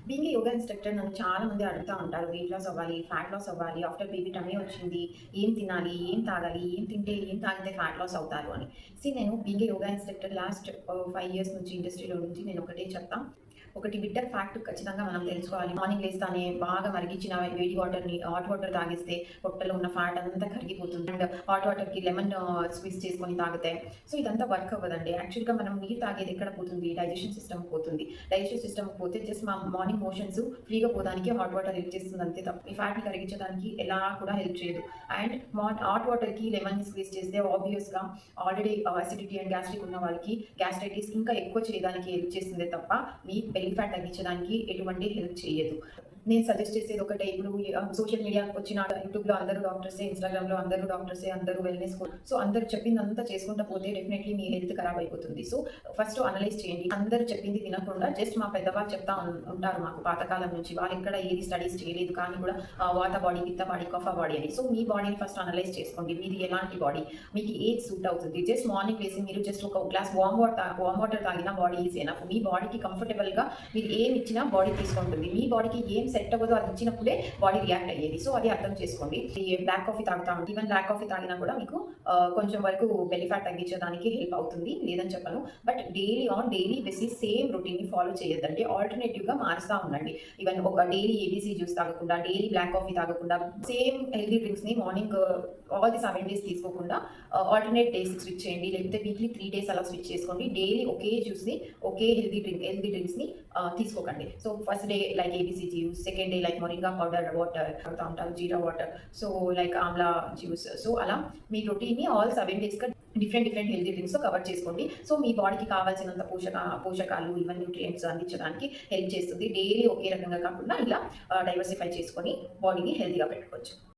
Being a yoga instructor నన్ను చాలా మంది అడుగుతా ఉంటారు. వెయిట్ లాస్ అవ్వాలి, ఫ్యాట్ లాస్ అవ్వాలి, ఆఫ్టర్ బేబీ టమ్మీ వచ్చింది. ఏం తినాలి? ఏం తాగాలి? ఏం తింటే, ఏం తాగితే ఫ్యాట్ లాస్ అవుతారు అని. నేను being a yoga instructor last 5 years నుంచి ఇండస్ట్రీలో నుంచి నేను ఒకటే చెప్తా. ఒకటి బిట్టర్ ఫ్యాక్ట్ ఖచ్చితంగా మనం తెలుసుకోవాలి. మార్నింగ్ లేస్తానే బాగా మరిగించిన వేడి వాటర్‌ని హాట్ వాటర్ తాగిస్తే పొట్టలో ఉన్న ఫ్యాట్ అంతా కరిగిపోతుంది. అండ్ హాట్ వాటర్‌కి లెమన్ స్క్వీజ్ చేసుకొని తాగితే ఇదంతా వర్క్ అవ్వదండి. యాక్చువల్‌గా మనం నీరు తాగేది ఎక్కడ పోతుంది? డైజెషన్ సిస్టమ్ పోతుంది. డైజెషన్ సిస్టమ్ పోతే జస్ట్ మా మార్నింగ్ మోషన్స్ ఫ్రీగా పోవడానికి హాట్ వాటర్ హెల్ప్ చేస్తుంది అంతే తప్ప ఈ ఫ్యాట్‌ని కరిగించడానికి ఎలా కూడా హెల్ప్ చేయదు. అండ్ హాట్ వాటర్‌కి లెమన్ స్క్వీజ్ చేస్తే ఆబ్వియస్‌గా ఆల్రెడీ అసిడిటీ అండ్ గ్యాస్ట్రిక్ ఉన్న వాళ్ళకి గ్యాస్ట్రైటిస్ ఇంకా ఎక్కువ చేయడానికి హెల్ప్ చేస్తుందే తప్ప మీ బెల్లీ ఫ్యాట్ తగ్గించడానికి ఎటువంటి హెల్ప్ చేయదు. నేను సజెస్ట్ చేసేది ఒకటే. ఇప్పుడు సోషల్ మీడియా వచ్చిన యూట్యూబ్‌లో అందరూ డాక్టర్సే, ఇన్‌స్టాగ్రామ్‌లో అందరూ డాక్టర్సే, అందరూ వెల్‌నెస్ కోచ్. అందరూ చెప్పిందంతా చేసుకుంటా పోతే డెఫినెట్‌లీ మీ హెల్త్ ఖరాబ్ అయిపోతుంది. ఫస్ట్ అనలైజ్ చేయండి. అందరూ చెప్పింది వినకుండా జస్ట్ మా పెద్దవాళ్ళు చెప్తా ఉంటారు మాకు పాతకాలం నుంచి. వాళ్ళెక్కడ ఏది స్టడీస్ చేయలేదు కానీ కూడా వాత బాడీ, పిత్త బాడీ, కఫ బాడీ అని. మీ బాడీని ఫస్ట్ అనలైజ్ చేసుకోండి. మీది ఎలాంటి బాడీ? మీకు ఏది సూట్ అవుతుంది? జస్ట్ మార్నింగ్ లేసి మీరు జస్ట్ ఒక గ్లాస్ వార్మ్ వాటర్ తాగినా బాడీ ఈజ్ ఎనఫ్. మీ బాడీకి కంఫర్టబుల్‌గా మీరు ఏమి ఇచ్చినా బాడీ తీసుకుంటుంది. మీ బాడీకి ఏం సెట్ అవ్వదో అది ఇచ్చినప్పుడే బాడీ రియాక్ట్ అయ్యేది. అది అర్థం చేసుకోండి. ఈ బ్లాక్ కాఫీ తాగుతా ఉంటే ఈవెన్ బ్లాక్ కాఫీ తాగినా కూడా మీకు కొంచెం వరకు బెల్లీ ఫ్యాట్ తగ్గించడానికి హెల్ప్ అవుతుంది. లేదని చెప్పను. బట్ డైలీ బేసిస్ సేమ్ రొటీన్‌ని ఫాలో చేయొద్దండి. ఆల్టర్‌నేటివ్‌గా మారుస్తా ఉండండి. ఈవెన్ ఒక డైలీ ఏబీసీ జ్యూస్ తాగకుండా, డైలీ బ్లాక్ కాఫీ తాగకుండా, సేమ్ హెల్తీ డ్రింక్స్‌ని మార్నింగ్ ఆల్ ది 7 డేస్ తీసుకోకుండా ఆల్టర్‌నేట్ డేస్‌కి స్విచ్ చేయండి. లేకపోతే వీక్లీ 3 డేస్ అలా స్విచ్ చేసుకోండి. డైలీ ఒకే జ్యూస్‌ని, ఒకే హెల్తీ డ్రింక్స్‌ని తీసుకోకండి. First day like ABC juice, second day like moringa powder water తాగుతా ఉంటారు, jeera water, like amla juice. అలా మీ రొటీన్‌ని ఆల్ 7 డేస్‌గా డిఫరెంట్ హెల్తీ డ్రింక్స్‌తో కవర్ చేసుకోండి. మీ బాడీకి కావాల్సినంత పోషకాలు, ఈవెన్ న్యూట్రియంట్స్ అందించడానికి హెల్ప్ చేస్తుంది. డైలీ ఒకే రకంగా కాకుండా ఇలా డైవర్సిఫై చేసుకొని బాడీని హెల్తీగా పెట్టుకోవచ్చు.